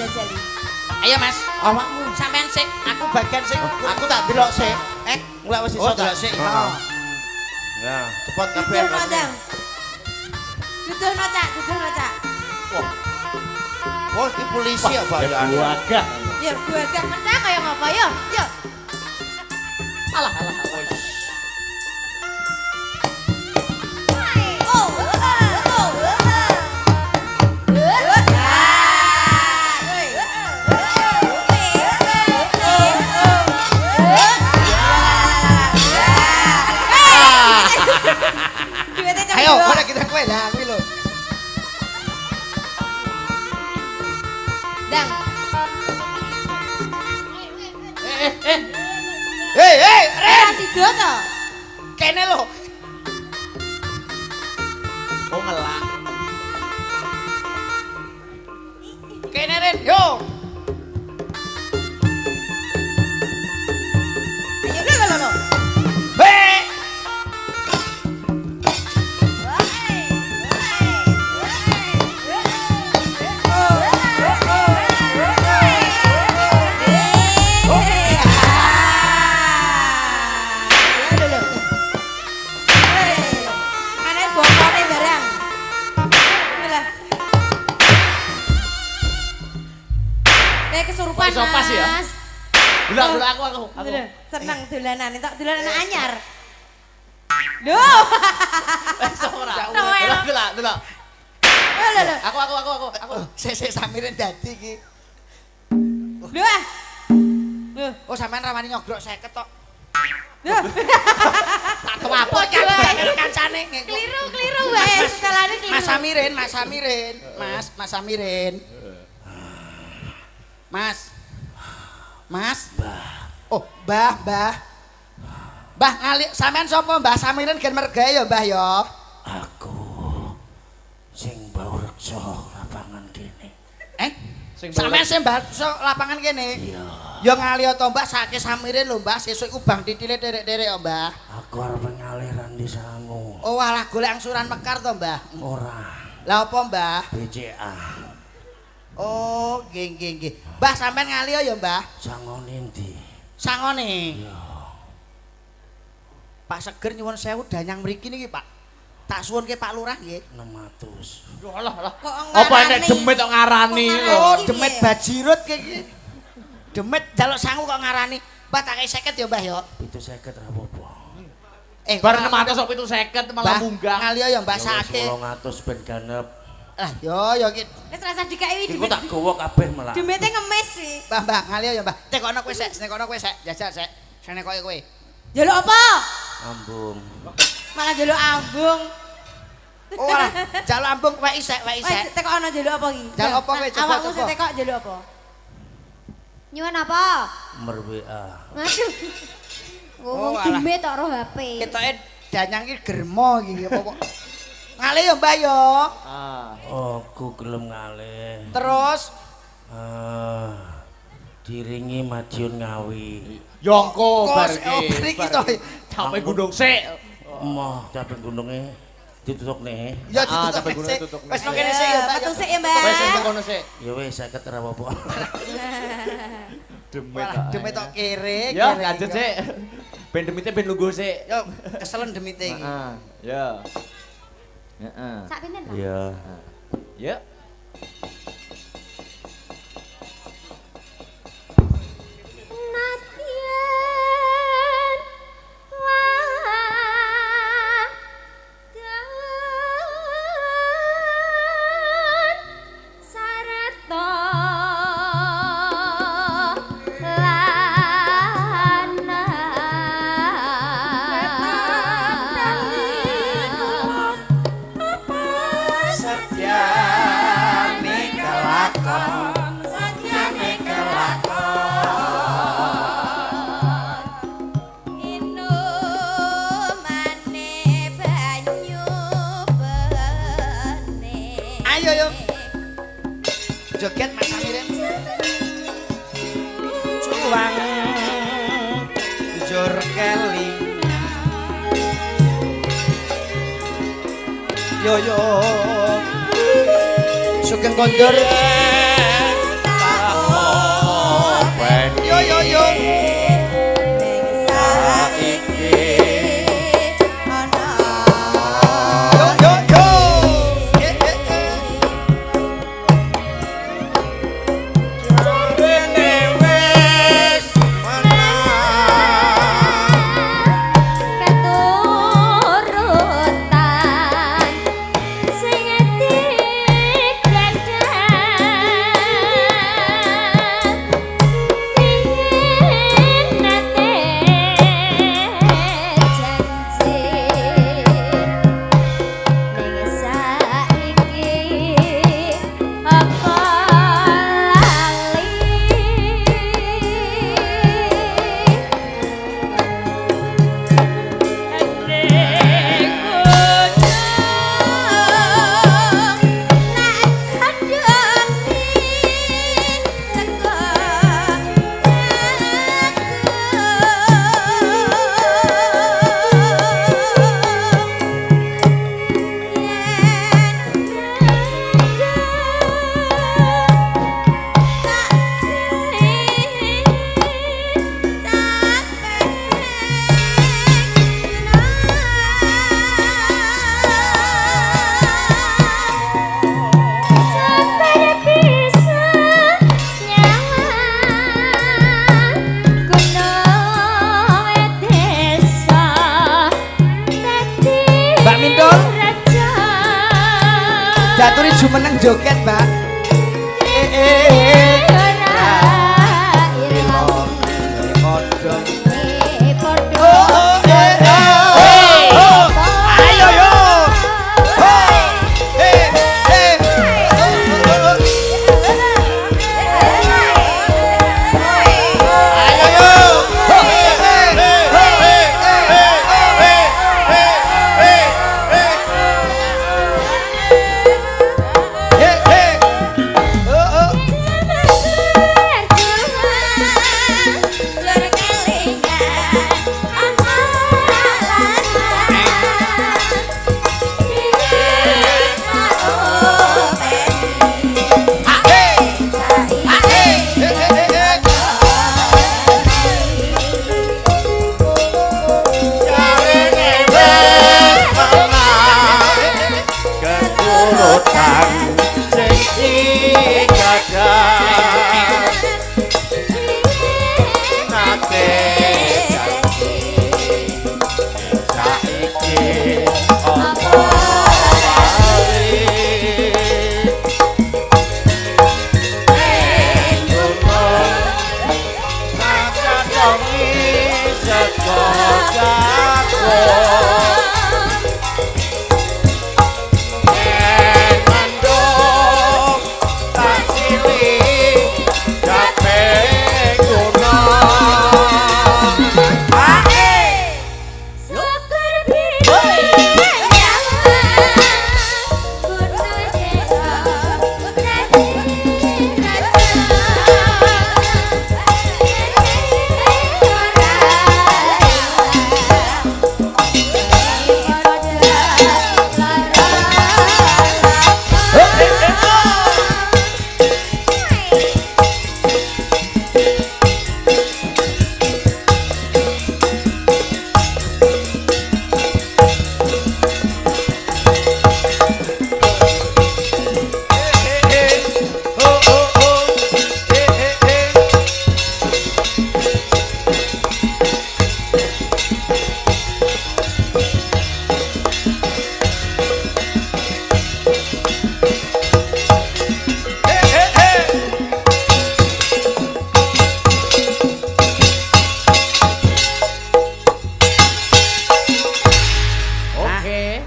jajali. Ayo Mas, Awakmu sampean sik. aku bagian sing aku tak delok sik. Mulai wis iso delok sik. Ya, cepet kabeh. Duduhno Dang. Duduhno Cak, duduhno Cak. Oh, iki polisi ya, Pak. Buagah. Ya gue gak ngecak kaya ngapa yo. Yo. Alah. Ayo, mana kita kowe lah kuwi lho. Dang. Ren, Kasih do to. kene lho. Oh ngelak. Kene Ren, yo. Ayo lho. Hei. Kesurupan Kok iso pas ya? Mas. Dulu aku. Seneng dolanan, entuk dolanan anyar. Duh. Dulu. Lho. Aku. Sik samiren dadi iki. Duh. Oh, sampean rawani nyogrok 50 tok. Duh. Tak tau apa kancane. Keliru wae, setelahane keliru. Mas Samirin. Mas. Oh, Mbah. Mbah ngali sampean sapa Mbah Samirin gen mergawe ya, Mbah ya? Aku sing bau reksa lapangan kene. Sampean sing mbah lapangan kene? Iya. Ya ngali to, Mbah, sake Samirin lho, Mbah, sesuk iku bang titile derek-derek ya, Mbah. Aku arep ngaliran di sangu. Oh, alah golek angsuran mekar to, Mbah. Ora. Lah apa, Mbah? BCA. Oh, nggih. Mbah sampean ngali ya, Mbah? Sangone endi? Sangone. Iya. Pak Seger nyuwun sewu danyang mriki niki, Pak. Tak suwunke Pak Lurah nggih. 600. Lah. Kok Apa enek demit kok ngarani lho. Oh, demit bajirut iki. Demit jaluk sangu kok ngarani. Mbah tak kei 50 ya, Mbah ya. 750 ra apa-apa. Bar 600 kok 750 malah munggah. Ngali ya, Mbah sake. 800 ben ganep. Lah, yo iki. Wis rasa dikai Iku tak gowo kabeh malah. Demete ngemis sih. Mbah, ngali ya, Mbah. Tekokno kowe sik, jajal sik. Sene koyo kowe. Jaluk apa? Ambung. Malah jaluk ambung. Oh, alah, jaluk ambung kowe isek. Wes tekokno jaluk apa iki? Jaluk apa kowe? Coba. Awakmu sing tekok jaluk apa? Nyuwun apa? Nomor WA. Aduh. Ngomong alah. demit tok ro HP. Ketoke danyang iki germo iki apa. Ngali ya, Mbah ya. Aku gelem ngalih. Terus diringi Madiun Ngawi. Yongko bar iki to. Sampai gunung sik. Moh capek gununge ditutupne. Ya sampai gunung ditutup. tutup. Wes nang kene sik ya, Mbah. Metu sik ya, Mbak. Wes sing kono sik. Ya wis 50 ra apa-apa. Demit. Demit tok kere. Ya, lanjut sik. Ben demite ben lungguh sik. Yo, keselen demite iki. Heeh. Ya. Heeh. Sak pinten, Pak? Iya. Ya. Ayo. Joget Mas Samirin. Cuwang jur keli. Yo. Sugeng kondur. diaturi jumeneng joget, Mbak. Ayo yo.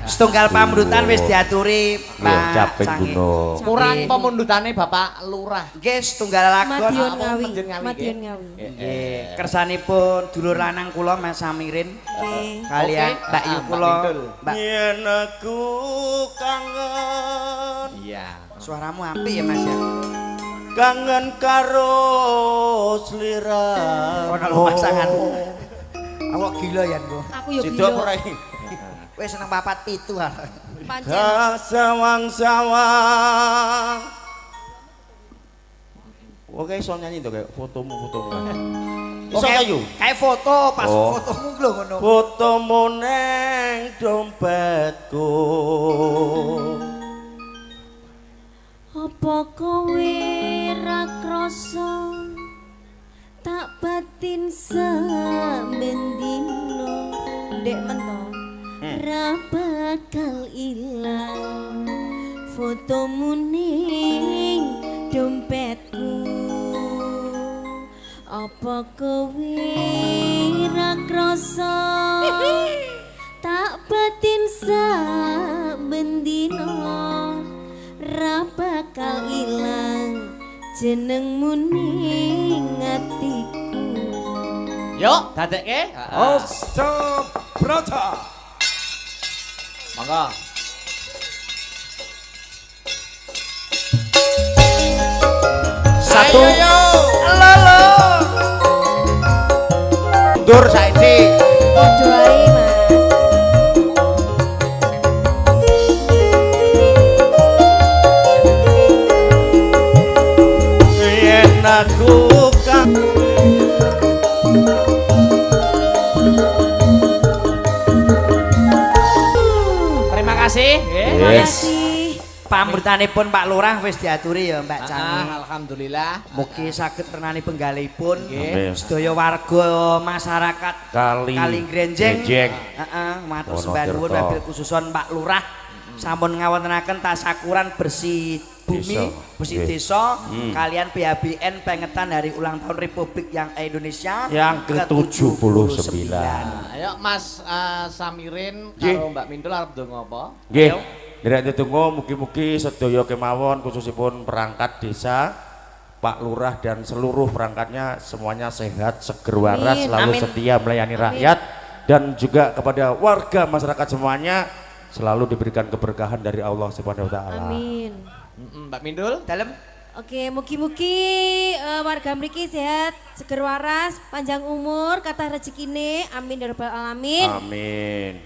Setunggal pamrutan wis diaturi Pak Caping Canggih. Gunung. Kurang pemundutane Bapak Lurah. Nggih, setunggal lakon. Madiun Ngawi. Madiun Ngawi, Madiun Ngawi. Nggih, kersanipun dulur lanang kula Mas Samirin Nggih. kalian Oke. Mbak Yu Mbak kula. Mintul. Mbak, Yen aku kangen, Iya. suaramu apik ya Mas ya. kangen karo sliramu. Ono lho pasangan. Awak gila ya, Bu. Aku yo Sidok gila. ora. Wis seneng papat pitu. Pancen. Sawang-sawang. Oke, iso nyanyi to kayak fotomu. Iso Oke, kayu. kayak foto pas Oh. fotomu lho ngono. Fotomu neng dompetku. Apa kowe ra krasa tak batin samendino Ndek mentok. ra bakal ilang fotomu ning dompetku. Apa kowe ra krasa tak batin samendino ra bakal ilang jenengmu ning atiku. Yuk, dadekke. Astabrata. Monggo. Satu. Lolo. Dur saiki. Podo ae, Mas. Yen aku Terima kasih. Nggih. Yes. Pamrutanipun Pak Lurah wis diaturi ya Mbak Canggih. Alhamdulillah. Mugi saged renani penggalipun Nggih. sedaya warga masyarakat Kali Grenjeng. Grenjeng. Heeh, matur Wonotirta. sembah nuwun wabil khususon Pak Lurah. sampun ngawontenaken tasakuran bersih bumi, Desa. bersih Nggih. desa, kalian BHBN pengetan dari ulang tahun Republik yang Indonesia Yang ke-79. Ayo Mas Samirin Nggih. karo Mbak Mindul arep ndonga apa? Nggih. Ayo. Derek ditunggu mugi-mugi sedaya kemawon khususipun perangkat desa, Pak Lurah dan seluruh perangkatnya semuanya sehat, seger waras, Amin, selalu amin. setia melayani rakyat dan juga kepada warga masyarakat semuanya selalu diberikan keberkahan dari Allah Subhanahu wa taala. Amin. Mbak Mindul. Dalam Oke, mugi-mugi warga mriki sehat, seger waras, panjang umur, kathah rezekine. Amin ya rabbal alamin. Amin.